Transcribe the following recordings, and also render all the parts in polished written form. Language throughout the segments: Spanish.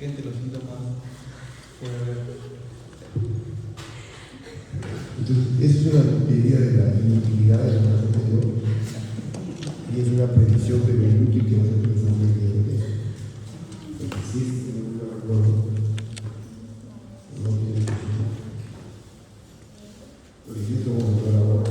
gente los síntomas puede haber. Entonces, eso es una teoría de la inutilidad de la clase anterior y es una predicción de lo inútil que va a ser pensando en eso. Porque si es que no me acuerdo, no tiene sentido. Por ejemplo, vamos a ver ahora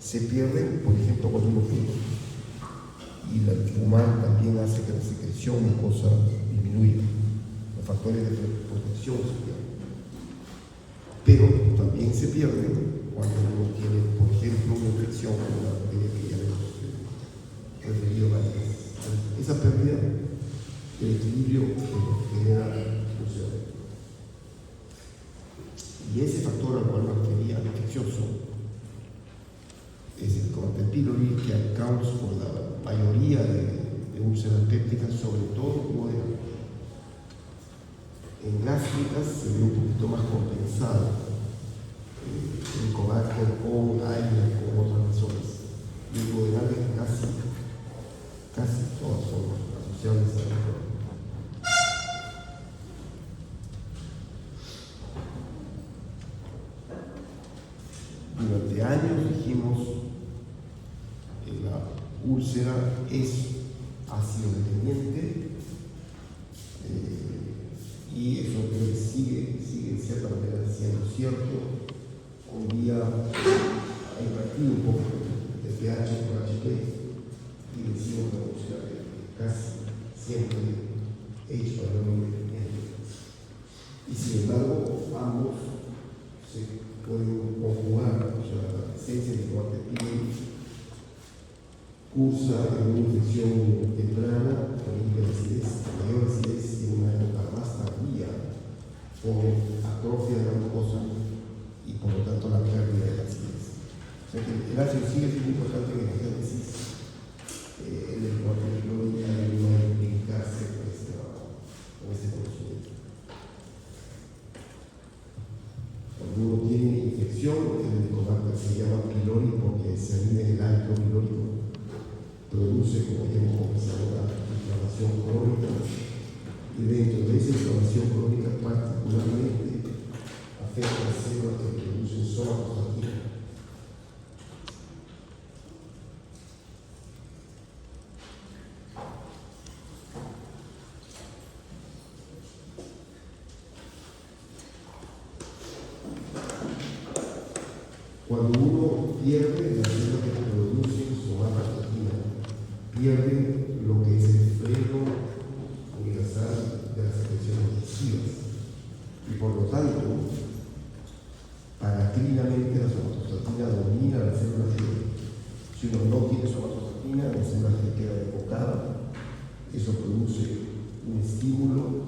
se pierden, por ejemplo, cuando uno fuma. Y el fumar también hace que la secreción mucosa disminuya. Los factores de protección se pierden. Pero también se pierden cuando uno tiene, por ejemplo, una infección con una bacteria que ya hemos referido varias veces. Esa pérdida del equilibrio genera función. Y ese factor al cual me refería, infeccioso, es el Combate pylori, que accounts por la mayoría de úlceras pépticas, sobre todo modernas. En gástricas se ve un poquito más compensado el combate con aire, con otras razones. Y en modernas casi todas son asociadas a la crónica. Durante años dijimos que la úlcera es ácido dependiente y eso creo que sigue en cierta manera siendo cierto. Hoy día ha invertido un poco de pH por HP y decimos que la úlcera casi siempre H valor independiente. Y sin embargo, ambos se pueden conjugar, o sea, la presencia de Combate pylori cursa en una infección temprana con hiperacidez, mayor acidez en una época más tardía, con atrofia de la mucosa y por lo tanto la pérdida de la acidez. O sea que el ácido sigue siendo importante en la génesis, el Combate pylori no implicarse con este conocimiento. Cuando uno tiene infección, el combate se llama pylori porque se mide el ácido pilórico, produce, como ya hemos conversado, la inflamación crónica, y dentro de esa inflamación crónica particularmente afecta a células que producen somatostatina. Cuando uno pierde las células que producen somatostatina, pierde lo que es el freno universal de las secreciones digestivas. Y por lo tanto, paraclinamente la somatostatina domina la célula T. Si uno no tiene somatostatina, la célula T queda enfocada. Eso produce un estímulo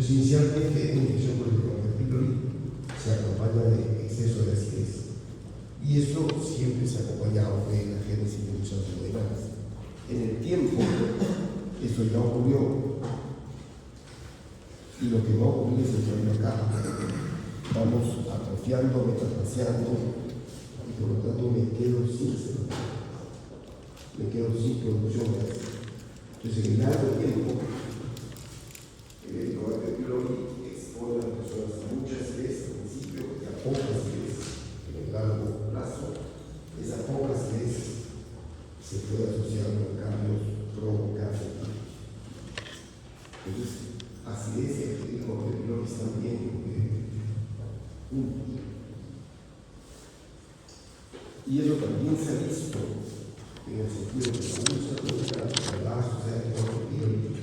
Entonces, inicialmente, una infección por el Helicobacter pylori se acompaña de exceso de acidez. Y esto siempre se ha acompañado de la génesis de muchas enfermedades. En el tiempo, esto ya ocurrió. Y lo que no ocurrió es el problema acá. Vamos atrofiando, metaplaseando, y por lo tanto me quedo sin células. Me quedo sin producción de ácido. Entonces, en largo tiempo, el Helicobacter pylori expone a las personas a mucha acidez al principio y a poca acidez en el largo plazo. Esa poca acidez se puede asociar con cambios provocativos. Entonces, acidez y el Helicobacter pylori están bien juntos. Y eso también se ha visto en el sentido de la úlcera crónica, la asociación de Helicobacter pylori,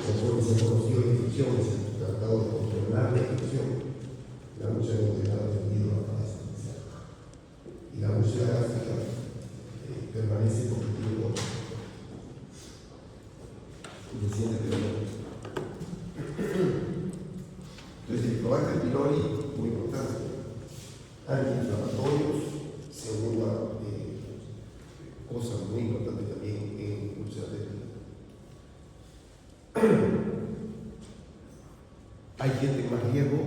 conforme se ha conocido la infección y se ha tratado de controlar la infección, la úlcera crónica ha tendido a desaparecer. Y la úlcera gástrica permanece porque tiene dolor. Y desciende de dolor. Entonces, el Helicobacter pylori, muy importante, antiinflamatorios, segunda cosa muy importante también en úlceras de hay gente con más riesgo,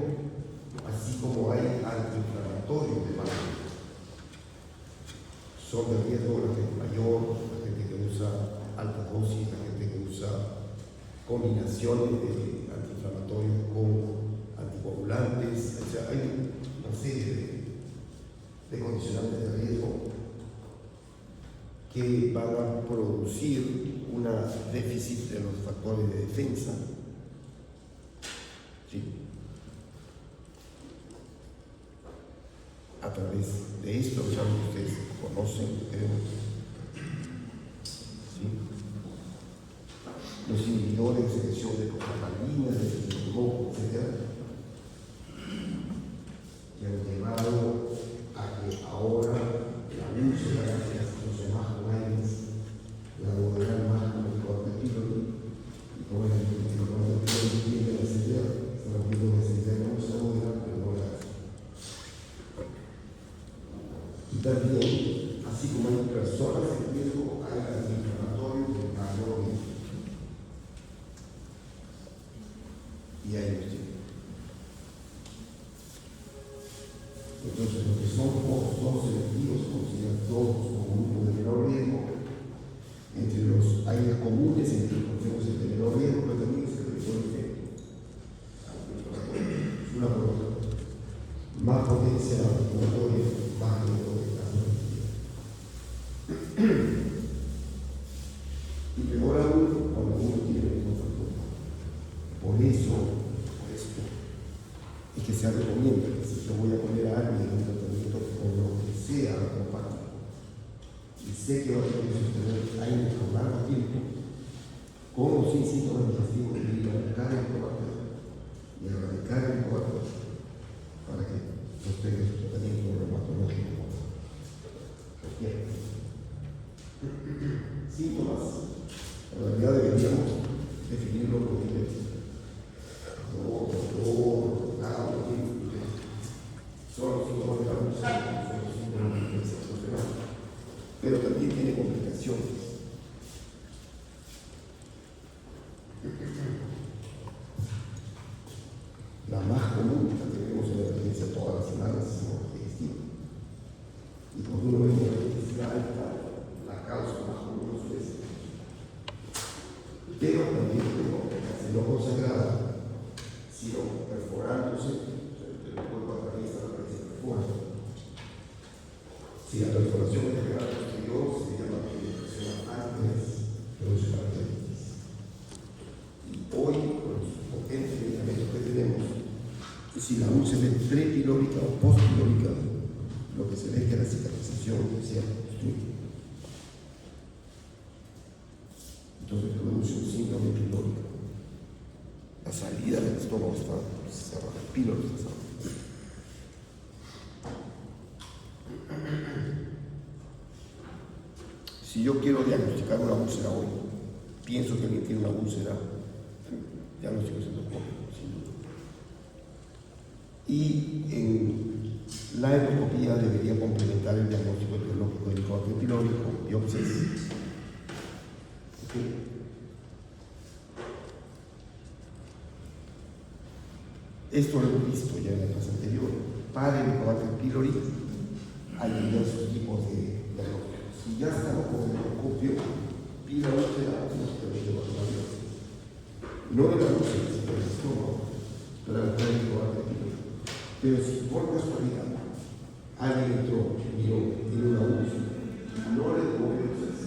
así como hay antiinflamatorios de más riesgo. Son de riesgo la gente mayor, la gente que usa alta dosis, la gente que usa combinaciones de antiinflamatorios con anticoagulantes, o sea, hay una serie de condicionantes de riesgo que van a producir un déficit de los factores de defensa. ¿Sí? A través de esto, ya ustedes conocen, ¿sí? Los inhibidores de secreción de prostaglandina, de citocromo, etc., que han llevado a que ahora la úlcera gástrica se use más con aires, la moderna más con el Helicobacter pylori, y como el Helicobacter pylori tiene la seriedad, estamos viendo la seriedad de la úlcera moderna, pero no la gástrica. Y también, así como hay personas en riesgo, hay antiinflamatorios del cardiólogo. Y hay los tipos. Entonces, lo que son todos selectivos se consideran todos como grupos de menor riesgo. Entre los aires comunes, entre los conocemos el de menor riesgo, pero también es el de menor efecto. Una por otra. Más potencia antiinflamatoria, más riesgo de caso de y peor aún cuando uno tiene el mismo factor. Por eso, es que se recomienda que si yo voy a poner a alguien en un tratamiento con lo que sea compatible y sé que va a tener que sostener años con largo tiempo, con o sin síntomas digestivos, y erradicar el Helicobacter y erradicar el Helicobacter para que sostenga su tratamiento reumatológico. Síntomas, en realidad deberíamos definirlo como niveles. Pero también tiene complicaciones. La más común, la que vemos en la experiencia todas las semanas, es la digestiva. Y cuando uno ve una digestiva alta, la causa más común es esa. Pero también tiene complicaciones, no consagrada, sino perforándose, el cuerpo atraviesa la pared se perfora. Si la perforación es de grado posterior, se llama penetración antes, produce pancreatitis. Y hoy, con los potentes medicamentos que tenemos, si la úlcera es prepilórica o postpilórica, lo que se ve es que la cicatrización se obstruye. Entonces produce un síndrome pilórico. La salida del estómago está cerrada, el píloro está cerrado. Si yo quiero diagnosticar una úlcera hoy, pienso que alguien tiene una úlcera diagnóstico endoscópico, sin duda. Y en la endoscopía debería complementar el diagnóstico etiológico del licor pylori con biopsias. ¿Okay? Esto lo hemos visto ya en la clase anterior. Para el Helicobacter pylori hay diversos tipos de diagnósticos. Si ya estamos con el endoscopio, pida usted a no de la luz, sino del estómago, para el Helicobacter pylori. Pero si por casualidad alguien entró, miró, tiene una UCI, no le tomó biopsias.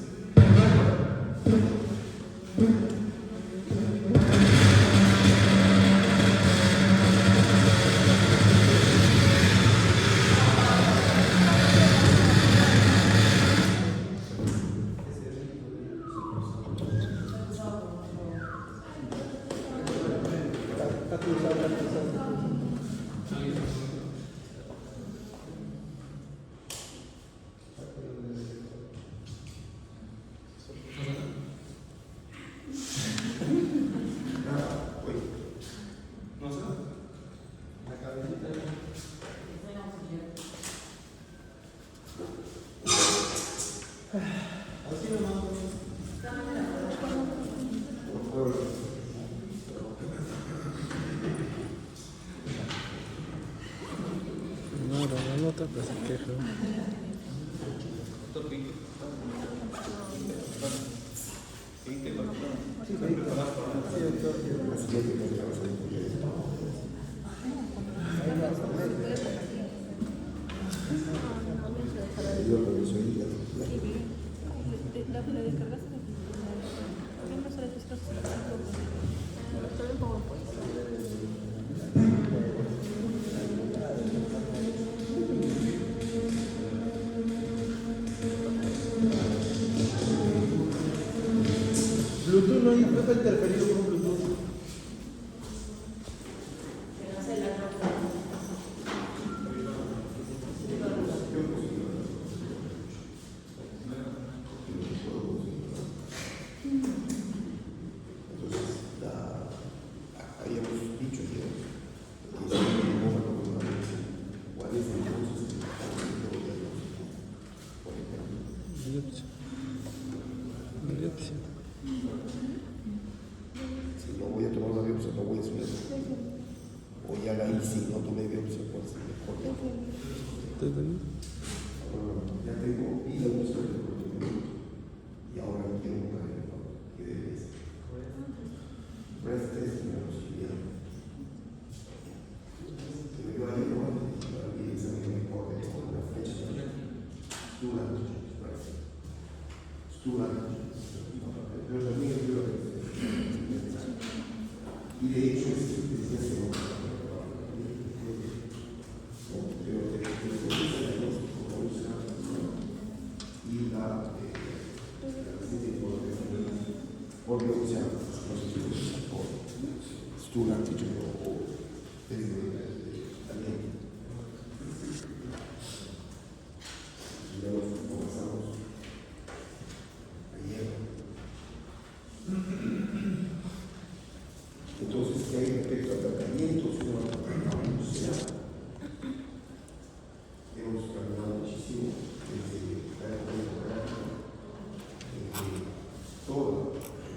Bluetooth no está interferido con Bluetooth. Si no voy a tomar una biopsia, no voy a subir. O ya la hice y no tomé biopsia, pues mejor. Ya tengo vida y ahora no quiero un cardio que debe ser. Breast test es una posibilidad. Pero yo ahí no voy a ir examen mejor de toda la fecha. Pero también creo que y de hecho y la porque o sea no sé si Stura antígeno o también y luego comenzamos ayer. Entonces, ¿qué hay respecto al tratamiento? Hemos caminado muchísimo desde la época en que toda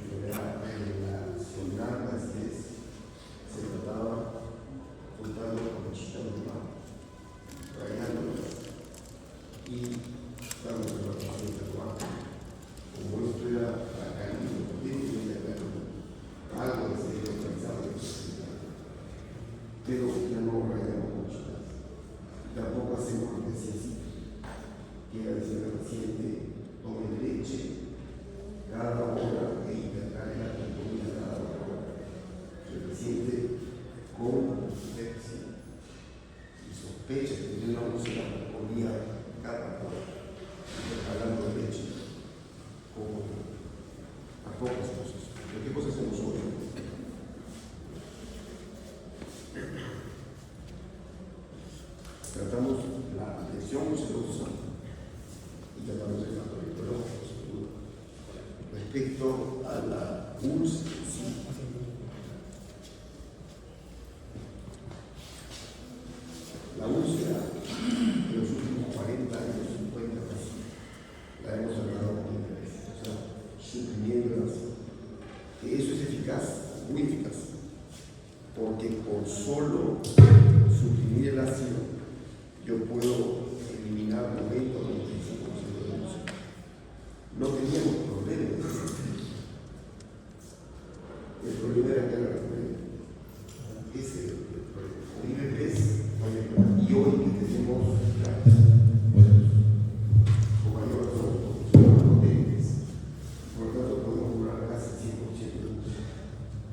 enfermedad relacionada a estrés se trataba juntando con chitas de mar, rayándolas y dando una paciente actual. Como esto era la calidad algo de ser localizado, pero ya no rayamos mucho más. Tampoco hacemos lo que se hace. Quiere decir al paciente, tome leche cada hora e intercambia la comida cada hora. El paciente con déficit y sospecha que tiene una úlcera comía cada hora, hablando de leche, como a pocas cosas. ¿Qué cosas hacemos hoy? Tratamos la lesión musculosa y tratamos el factor etiológico, sin duda. Respecto a la úlcera, sí, porque con solo suprimir el ácido yo puedo eliminar 90 o 95% de luz. No teníamos problemas. El problema era que era ese el problema. Con IBPs no hay problema. Y hoy que tenemos con mayor razón, son potentes, por lo tanto podemos cobrar casi 100% de luz.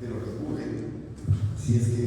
Pero recuerden, si es que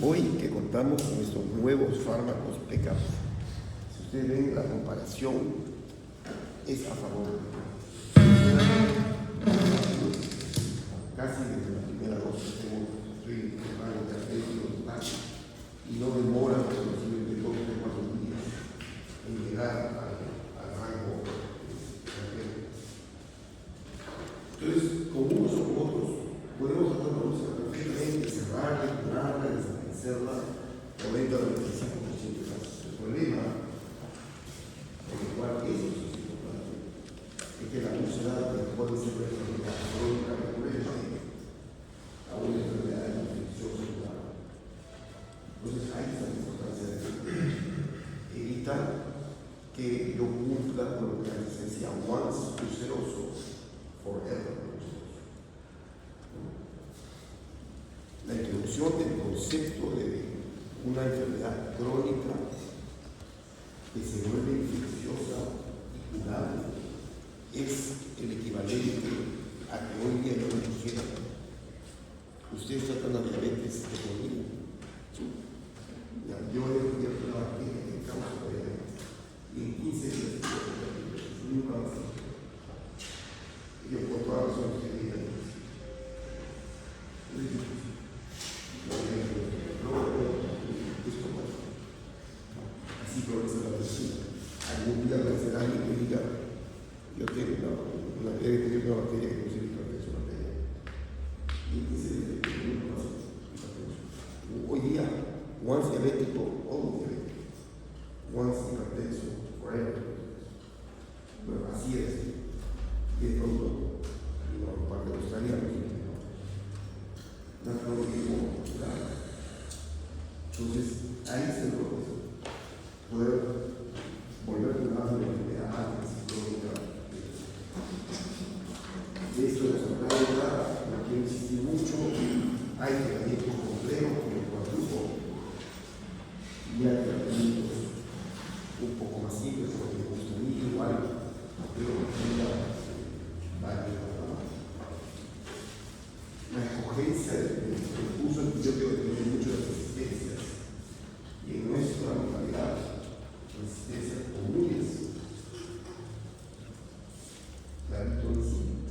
hoy que contamos con estos nuevos fármacos PECAP, si ustedes ven la comparación, es a favor casi desde la primera dosis estoy preparando terapéuticos y no demora posiblemente 2 o 4 días en llegar al rango terapéutico. Entonces, con unos o con otros, podemos hacer una música perfectamente, cerrarla, curarla, desaparecerla, aumenta el 25% de casos. El problema, por el cual eso es importante, es que la úlcera puede ser una enfermedad crónica recurrente a una enfermedad infecciosa. Entonces, ahí está la importancia de evitar que yo cumpla con lo que la licencia once ulceroso, forever. La introducción del concepto de una enfermedad crónica que se vuelve infecciosa y curable es el equivalente a que hoy día yo me dijera: ustedes tratan la diabetes de por vida. Yo he descubierto una bacteria que causa la diabetes y en 15 días nunca más. Yo por todas las razones que digan. Así progresa la medicina. Algún día va a ser alguien que diga: yo tengo una bacteria que no sirve para que es una bacteria. Y dice: hoy día, once diabético, always diabético. Once hipertenso, forever. Bueno, así es. Y de pronto, por parte de australianos, no lo digo, claro. Entonces, ahí está el proceso. Poder volver a una enfermedad crónica. De esto nos hablaba, no quiero insistir mucho, hay tratamientos complejos como el cuadrupo y hay tratamientos un poco más simples, porque me gusta a mí igual, pero la escogencia del curso antibiótico depende mucho de las resistencias, y en nuestra localidad resistencias comunes, la litonacina,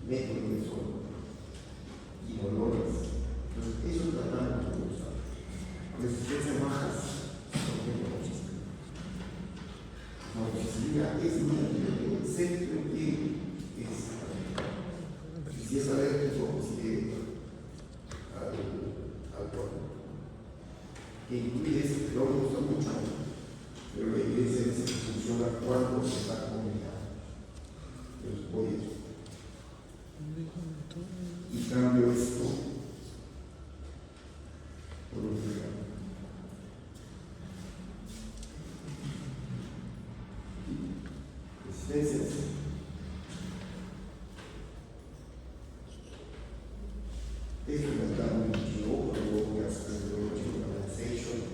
metronidazol y dolores. Entonces, eso tratamos de usar. Resistencias bajas, por ejemplo, la oficina es un antibiótico, excepto que si es alérgico, si al cuerpo. Que incluye ese, que no me gusta mucho, pero la evidencia dice que funciona cuando se está combinado. Entonces, voy a eso. Y cambio esto por un regalo. Resistencias. Esto me da un chivo, cuando voy a hacer el organization.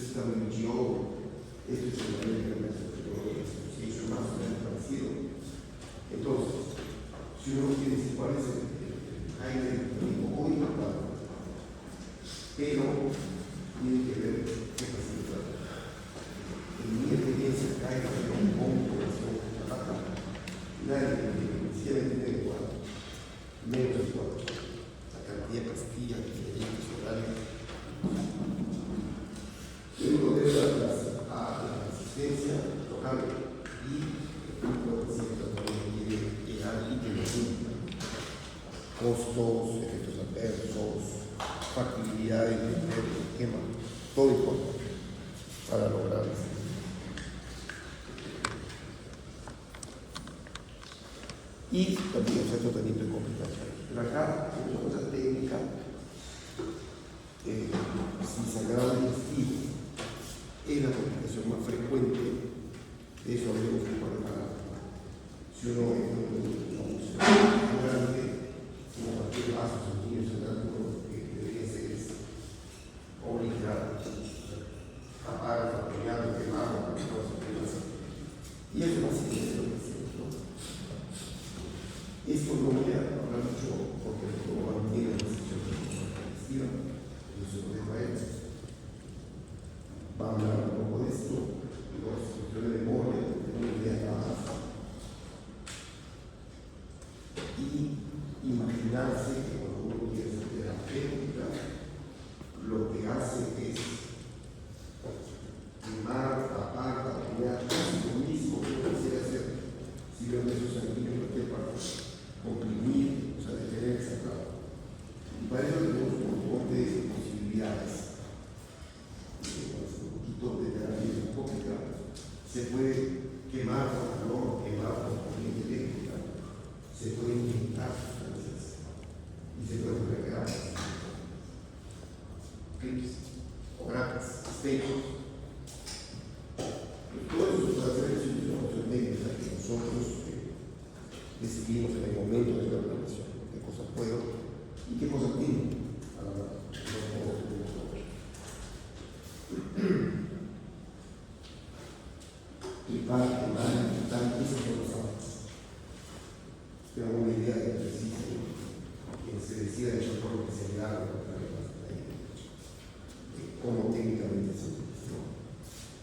es WTO, esto es el American Petroleum Association, más o menos parecido. Entonces, si uno quiere decir cuál es el Jaime hoy, claro, pero tiene que ver qué facilidad. En mi experiencia, Jaime con población que trabaja, nadie tiene igual, menos igual, la cantidad de pastillas, diferentes horarios. Uno debe dar a la asistencia local y el grupo de pacientes también quiere llegar y que lo cumpla. Costos, efectos adversos, factibilidad de entender el tema, todo importa para lograr eso. Y también el tratamiento de complicaciones. Pero acá, en una cosa técnica, si sangrado digestivo es la complicación más frecuente, de eso habríamos que preparar. Si uno es un grande, como cualquier vaso sanguíneo sangrando, lo que debería hacer es obligar tapar, apoyar, quemar, y eso no se tiene lo que hacemos, ¿no? Esto no voy a hablar mucho porque no mantiene la decisión digestiva, eso se lo dejo a él. Va a hablar un poco de esto, de las cuestiones de memoria, de una idea nada más. Y imaginarse que cuando uno quiere hacer terapéutica, lo que hace es quemar, tapar, apoyar, casi lo mismo que uno quisiera hacer si veo esos sanguíneos en cualquier parte, comprimir, o sea, detener el sangrado. Y para eso tenemos un montón de posibilidades. De terapia hipócrita, se puede quemar con calor, quemar con corriente eléctrica, se puede inyectar sustancias y se puede regar clips o grapas, espejos. Todo eso se puede hacer en situaciones médicas que nosotros decidimos en el momento de la relación, qué cosas puedo y qué cosas tengo a la mano. Para quemar, quitar, esas son las armas. Tengo una idea de ejercicio que se decida de hecho por lo que se le haga como técnicamente se utiliza.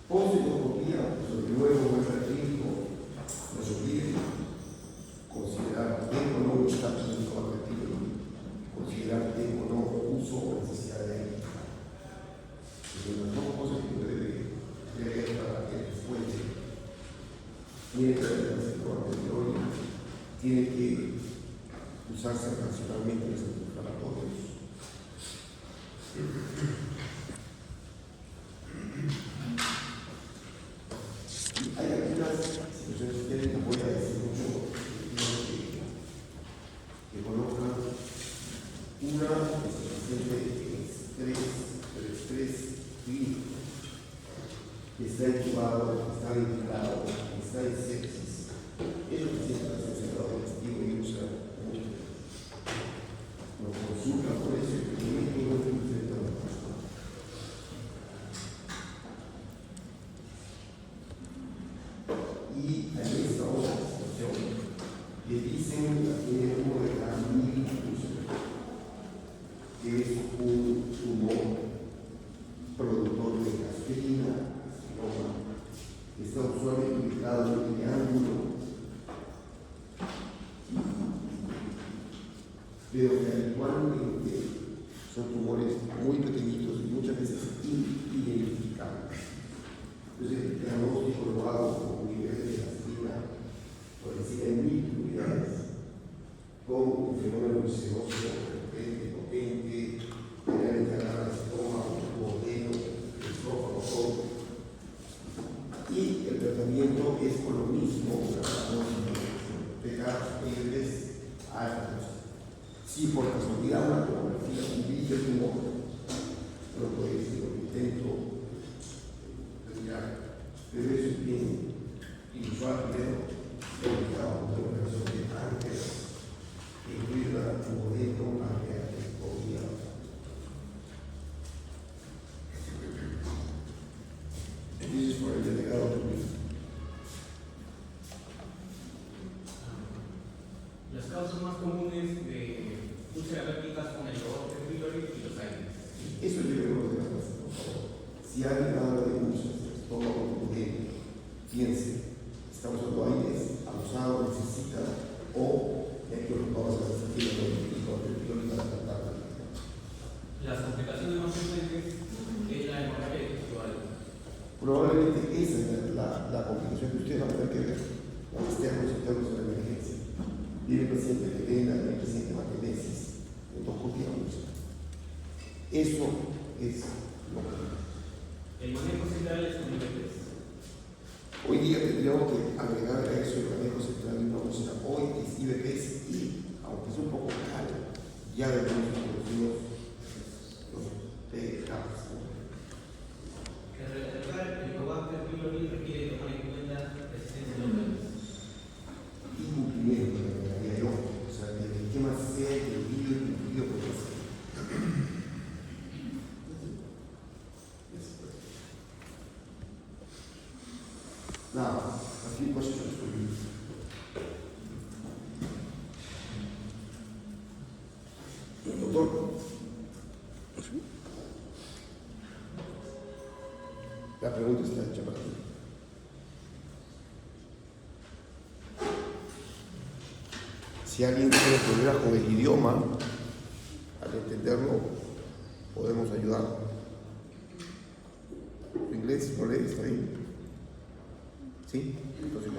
Positología, sobre nuevo vuelve al clínico, nos obliga a considerar tengo o no un estatus médico advertido, considerar tengo o no uso o necesidad de él. Son las dos cosas que uno debe ver para que después tiene que haber el sector anterior, tiene que usarse racionalmente los antiinflamatorios. Y hay algunas situaciones que les voy a decir mucho que conozcan. Una situación de estrés clínico, que está incubado, que está ventilado, que está en sepsis. Ellos pacientes han cerrado el testigo y usan mucho. Lo consultan por eso y no es diferente a la persona. Y en esta otra situación le dicen que tiene uno de cada 1000 incluso, que es un tumor productor de gastrina, que está usualmente ubicado en el triángulo, pero que igualmente son tumores muy pequeñitos y muchas veces inidentificables. Entonces el diagnóstico lo hago con un nivel de gastrina por encima de 1000 unidades, con un fenómeno visceroso potente, tener encargada el estómago, el modelo, el esófago, todo. Y el tratamiento es con lo mismo, pegar libres altos. Si por casualidad una tomografía ubica el tumor, no puede decir lo que intento retirar, pero eso es bien inusual. Primero, ubicado una operación de páncreas, que incluye un modelo pancreatectomía. Si alguien habla de usos, todo lo que piense, está usando aires, abusado, necesita, o hay que vamos a sentir las complicaciones más frecuentes es la hemorragia textual. probablemente esa es la complicación que ustedes van a tener que ver con externos y internos de la emergencia. Viene el paciente que venda, viene el paciente maquenesis, endoscopia úlcera. Eso es lo que... El manejo central es con IBPs. Hoy día tendríamos que agregar a eso el manejo central de una úlcera. Hoy es IBPs y, aunque es un poco caro, ya debemos introducir los PCAPs. En realidad, el Helicobacter pylori requiere tomar en cuenta la existencia de los Incumplimiento, diría yo. O sea, que el esquema sea incumplido por el paciente. Now, a few questions for you. Doctor, la pregunta está hecha para ti. Si alguien tiene problemas con el idioma, al entenderlo, podemos ayudarlo. ¿Tu inglés no lees? ¿Está bien? ¿Sí? Entonces,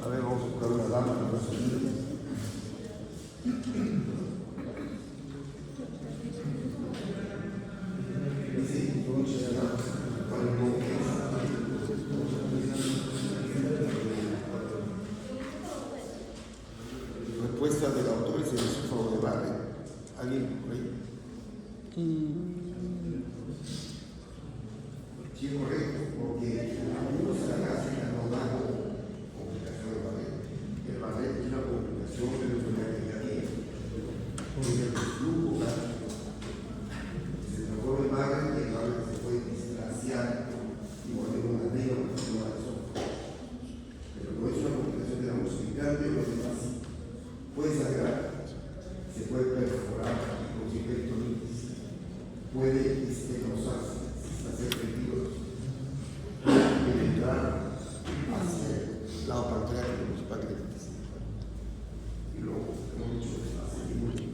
a ver, vamos a buscar una dama que nos ayude. Respuesta del autor es el esófago de Barrett. ¿Alguien por ahí? Sí, es correcto, porque algunos se la hacen a no dar complicación de Barrett. El Barrett es una complicación de la enfermedad que ya tiene. Es el reflujo gástrico. Se trató de Barrett y el Barrett se puede displaciar y volver una neoplasia del esófago. Pero no es una complicación de la muscular, pero es fácil. Puede sangrar, se puede perforar con peritonitis, puede estenosarse, hacer pedidos, penetrar hacia el lado pancreático de los pancreatitis. Y luego, hemos dicho, hacia el inmune.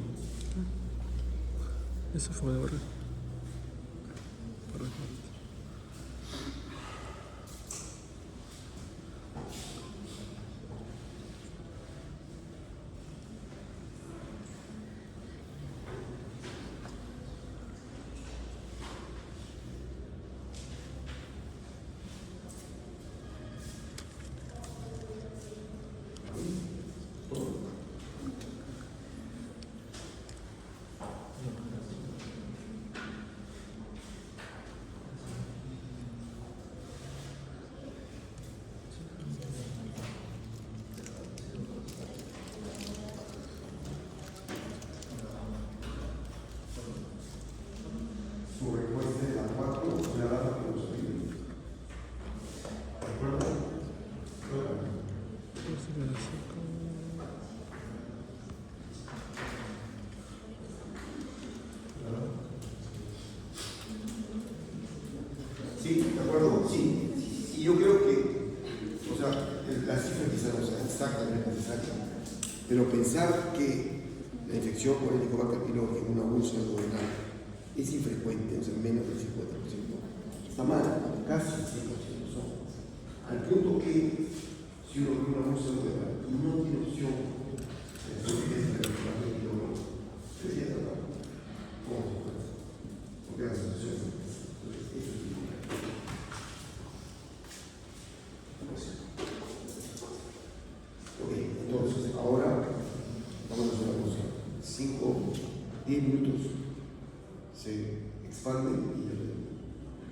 Eso fue de verdad. Su respuesta es la 4, una dama que nos ayude. ¿De acuerdo? Sí, de acuerdo, sí. Y yo creo que, o sea, la cifra quizás no sea exactamente necesaria, pero pensar que la infección por el Helicobacter pylori en una úlcera duodenal es infrecuente, o sea, menos del 50%, está mal, casi el 100% son. Al punto que, si uno tiene una úlcera duodenal y no tiene opción de sobrevivir el Helicobacter pylori, debería tratar con consecuencia, porque la situación es entonces, eso es importante. Ok, entonces, ahora vamos a hacer una cosa. 5, 10 minutos se expanden y ya